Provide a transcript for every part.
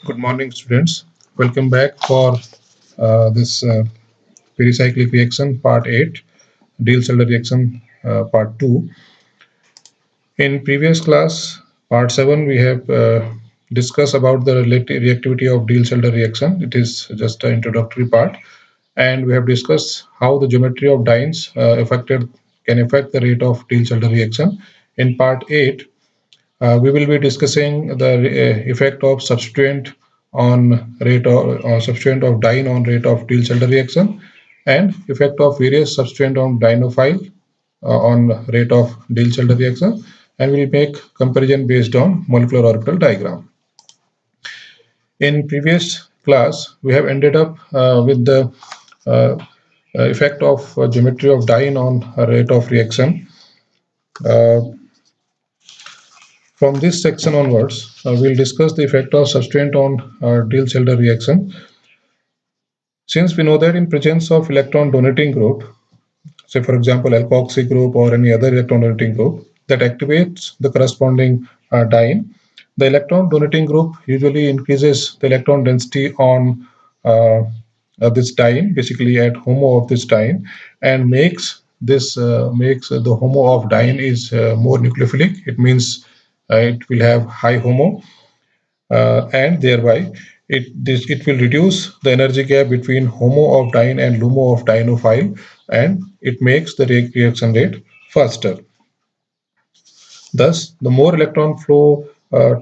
Good morning, students. Welcome back for this pericyclic reaction part 8, Diels-Alder reaction part 2. In previous class, part 7, we have discussed about the reactivity of Diels-Alder reaction. It is just an introductory part. And we have discussed how the geometry of dienes can affect the rate of Diels-Alder reaction. In part 8, we will be discussing the effect of substituent on rate of substituent of diene on rate of Diels-Alder reaction and effect of various substituent on dienophile on rate of Diels-Alder reaction, and we will make comparison based on molecular orbital diagram. In previous class, we have ended up with the effect of geometry of diene on rate of reaction. Uh, From this section onwards, we'll discuss the effect of substituent on Diels-Alder reaction. Since we know that in presence of electron donating group, say for example alkoxy group or any other electron donating group that activates the corresponding diene, the electron donating group usually increases the electron density on this diene, basically at HOMO of this diene, and makes the HOMO of diene is more nucleophilic. It means it will have high HOMO, and thereby it will reduce the energy gap between HOMO of diene and LUMO of dienophile, and it makes the reaction rate faster. Thus, the more electron flow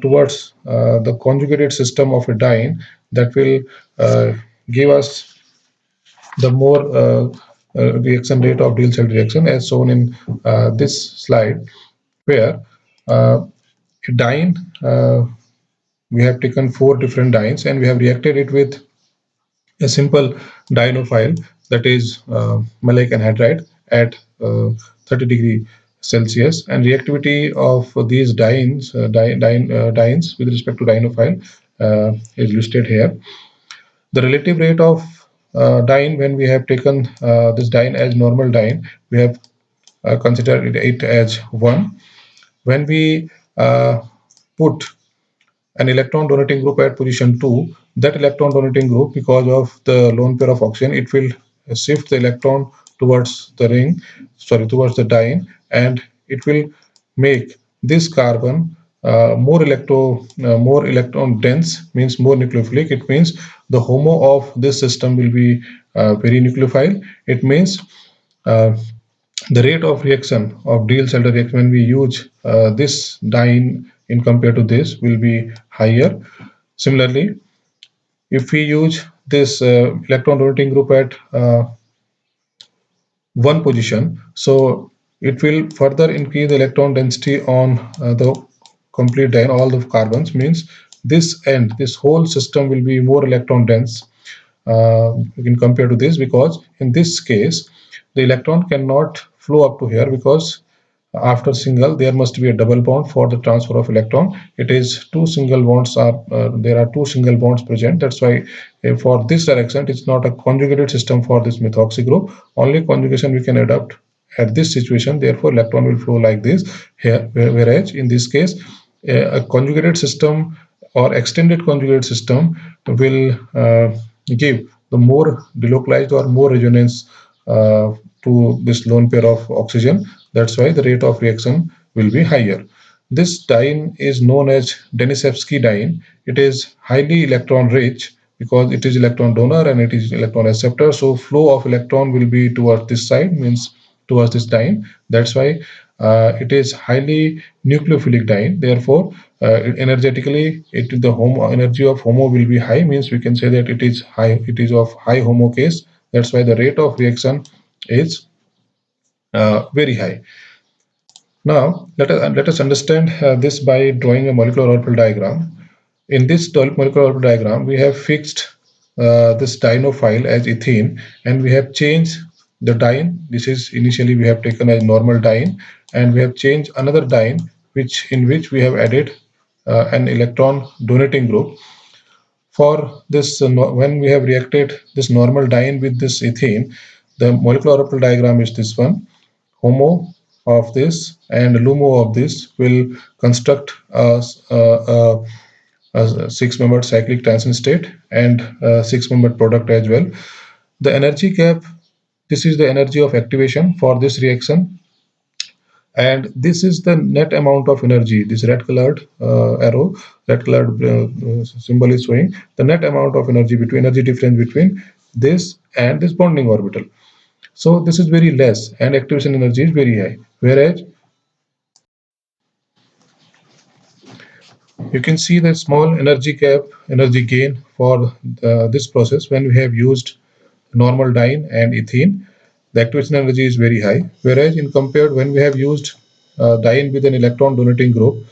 towards the conjugated system of a diene, that will give us the more reaction rate of Diels-Alder reaction, as shown in this slide, where a diene, we have taken 4 different dienes and we have reacted it with a simple dienophile, that is maleic anhydride at 30 degree Celsius, and reactivity of these dienes with respect to dienophile is listed here. The relative rate of diene when we have taken this diene as normal diene, we have considered it as 1. When we put an electron donating group at position 2, that electron donating group, because of the lone pair of oxygen, it will shift the electron towards the towards the diene, and it will make this carbon more electron dense, means more nucleophilic. It means the HOMO of this system will be very nucleophile. It means uh, the rate of reaction of Diels-Alder reaction when we use this diene in compared to this will be higher. Similarly, if we use this electron donating group at one position, so it will further increase the electron density on the complete diene, all the carbons, means this whole system will be more electron dense in compared to this, because in this case the electron cannot flow up to here, because after single there must be a double bond for the transfer of electron. It is two single bonds are there are two single bonds present. That's why for this direction it's not a conjugated system for this methoxy group. Only conjugation we can adopt at this situation, therefore electron will flow like this here, whereas in this case a conjugated system or extended conjugated system will give the more delocalized or more resonance to this lone pair of oxygen. That's why the rate of reaction will be higher. This diene is known as Denisevsky diene. It is highly electron rich because it is electron donor and it is electron acceptor. So flow of electron will be towards this side, means towards this diene. That's why it is highly nucleophilic diene. Therefore, energetically, the HOMO energy of HOMO will be high. Means we can say that it is high. It is of high HOMO case. That's why the rate of reaction is very high. Now, let us understand this by drawing a molecular orbital diagram. In this molecular orbital diagram, we have fixed this dienophile as ethene, and we have changed the diene. This is initially we have taken as normal diene, and we have changed another diene, in which we have added an electron donating group. For this, when we have reacted this normal diene with this ethene, the molecular orbital diagram is this one. HOMO of this and LUMO of this will construct a a six-membered cyclic transition state, and a six-membered product as well. The energy gap, this is the energy of activation for this reaction, and this is the net amount of energy. This red colored arrow, red colored symbol is showing the net amount of energy, between energy difference between this and this bonding orbital. So this is very less and activation energy is very high, whereas you can see the small energy gap, energy gain for this process when we have used normal diene and ethene. The activation energy is very high, whereas in compared when we have used diene with an electron donating group,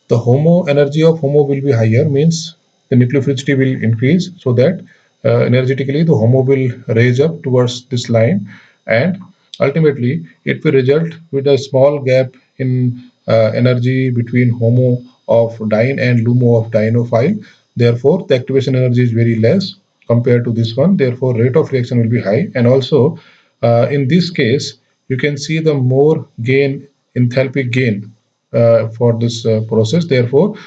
the HOMO energy of HOMO will be higher, means the nucleophilicity will increase, so that energetically the HOMO will raise up towards this line, and ultimately it will result with a small gap in energy between HOMO of diene and LUMO of dienophile. Therefore the activation energy is very less compared to this one, therefore rate of reaction will be high. And also in this case you can see the more gain, enthalpic gain for this process. Therefore,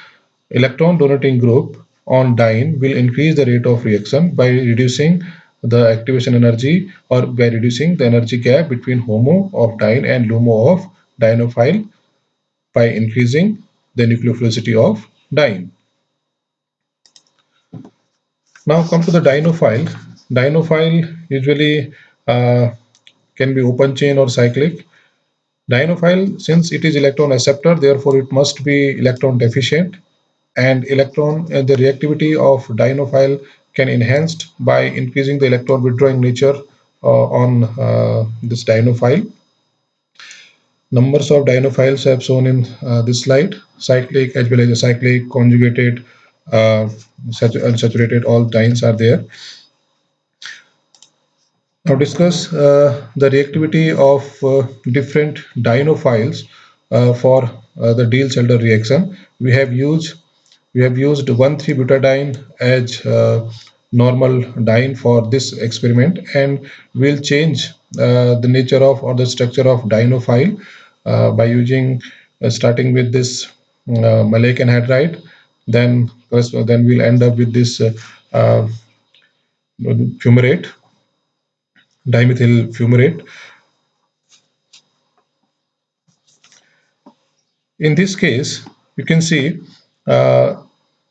electron donating group on diene will increase the rate of reaction by reducing the activation energy, or by reducing the energy gap between HOMO of diene and LUMO of dienophile, by increasing the nucleophilicity of diene. Now come to the dienophile. Dienophile usually can be open chain or cyclic. Dienophile, since it is electron acceptor, therefore it must be electron deficient, and the reactivity of dienophile can enhanced by increasing the electron withdrawing nature on this dienophile. Numbers of dienophiles have shown in this slide. Cyclic as well as acyclic, conjugated, unsaturated, all dienes are there. Now discuss the reactivity of different dienophiles for the Diels-Alder reaction. We have used 1,3-butadiene as normal diene for this experiment, and we'll change the nature of, or the structure of dienophile by using starting with this maleic anhydride. Then we'll end up with this uh, fumarate, dimethyl fumarate. In this case, you can see uh,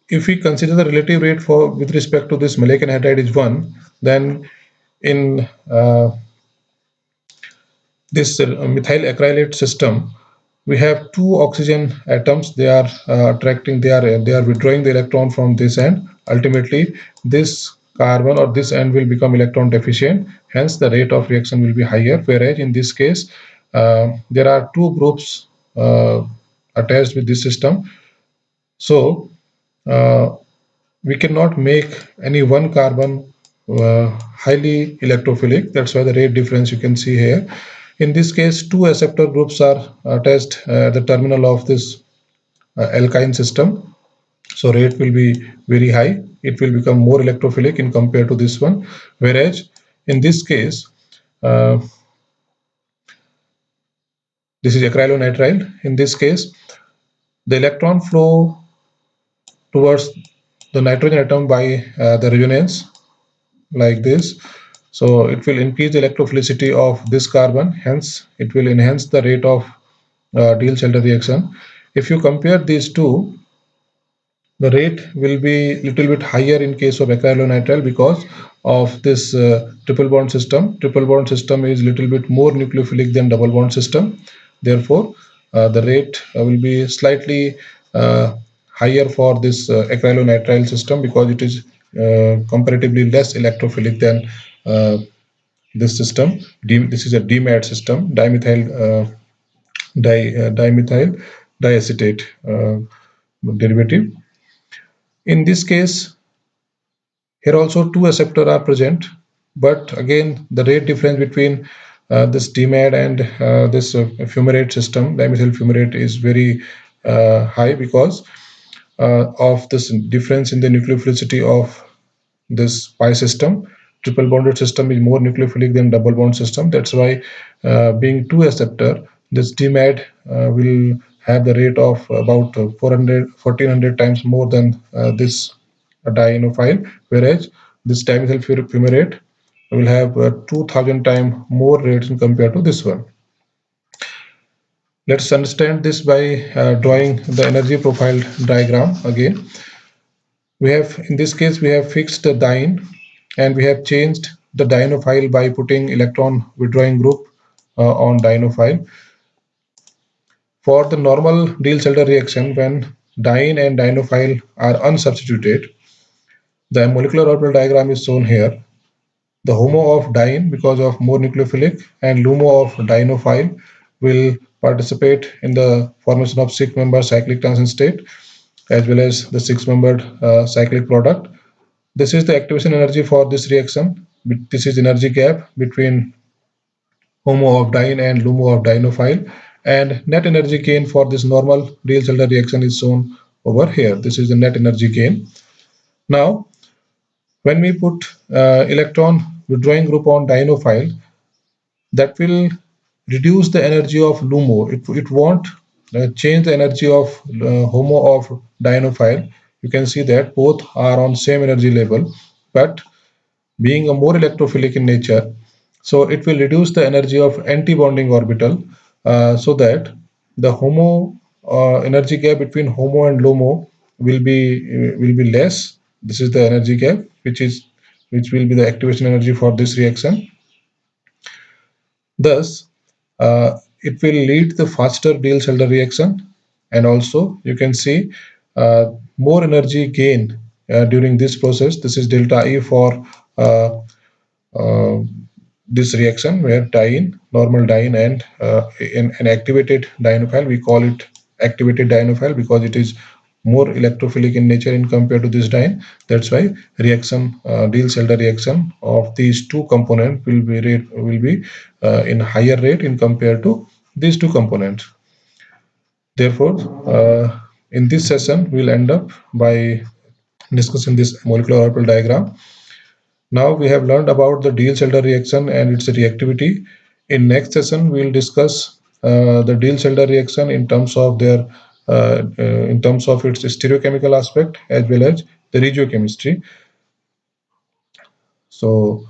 if we consider the relative rate for with respect to this maleic anhydride is 1, then in this methyl acrylate system, we have two oxygen atoms. They are attracting, they are withdrawing the electron from this end. Ultimately, this carbon or this end will become electron deficient. Hence, the rate of reaction will be higher. Whereas in this case, there are two groups attached with this system. So uh, we cannot make any one carbon highly electrophilic. That's why the rate difference you can see here. In this case, two acceptor groups are attached at the terminal of this alkyne system. So rate will be very high. It will become more electrophilic in compared to this one. Whereas in this case, uh, this is acrylonitrile. In this case, the electron flow towards the nitrogen atom by the resonance like this. So it will increase the electrophilicity of this carbon, hence it will enhance the rate of Diels-Alder reaction. If you compare these two, the rate will be little bit higher in case of acrylonitrile because of this triple bond system. Triple bond system is little bit more nucleophilic than double bond system. Therefore, the rate will be slightly higher for this acrylonitrile system because it is comparatively less electrophilic than this system. This is a DMAT system, dimethyl diacetate derivative. In this case, here also two acceptor are present, but again the rate difference between this DMAT and this fumarate system, dimethyl fumarate, is very high because of this difference in the nucleophilicity of this pi system. Triple bonded system is more nucleophilic than double bond system. That's why being two acceptor, this DMAT will have the rate of about 400 1400 times more than this dienophile, whereas this dimethyl fumarate will have 2000 times more rates compared to this one. Let's understand this by drawing the energy profile diagram again. We have, in this case, we have fixed the diene and we have changed the dienophile by putting electron withdrawing group on dienophile. For the normal Diels-Alder reaction, when diene and dienophile are unsubstituted, the molecular orbital diagram is shown here. The HOMO of diene, because of more nucleophilic, and LUMO of dienophile will participate in the formation of six-member cyclic transition state as well as the six-membered cyclic product. This is the activation energy for this reaction. This is energy gap between HOMO of diene and LUMO of dienophile. And net energy gain for this normal Diels-Alder reaction is shown over here. This is the net energy gain. Now, when we put electron withdrawing group on dienophile, that will reduce the energy of LUMO. It won't change the energy of HOMO of dienophile. You can see that both are on same energy level, but being a more electrophilic in nature, so it will reduce the energy of anti-bonding orbital, so that the HOMO energy gap between HOMO and LUMO will be less. This is the energy gap, which will be the activation energy for this reaction. Thus, it will lead the faster Diels-Alder reaction, and also you can see more energy gain during this process. This is delta E for uh, uh, this reaction where diene, normal diene, and in an activated dienophile, we call it activated dienophile because it is more electrophilic in nature in compared to this diene. That's why reaction, Diels-Alder reaction of these two components will be in higher rate in compared to these two components. Therefore, in this session, we'll end up by discussing this molecular orbital diagram. Now we have learned about the Diels-Alder reaction and its reactivity. In next session, we'll discuss the Diels-Alder reaction in terms of its stereochemical aspect as well as the regiochemistry. So,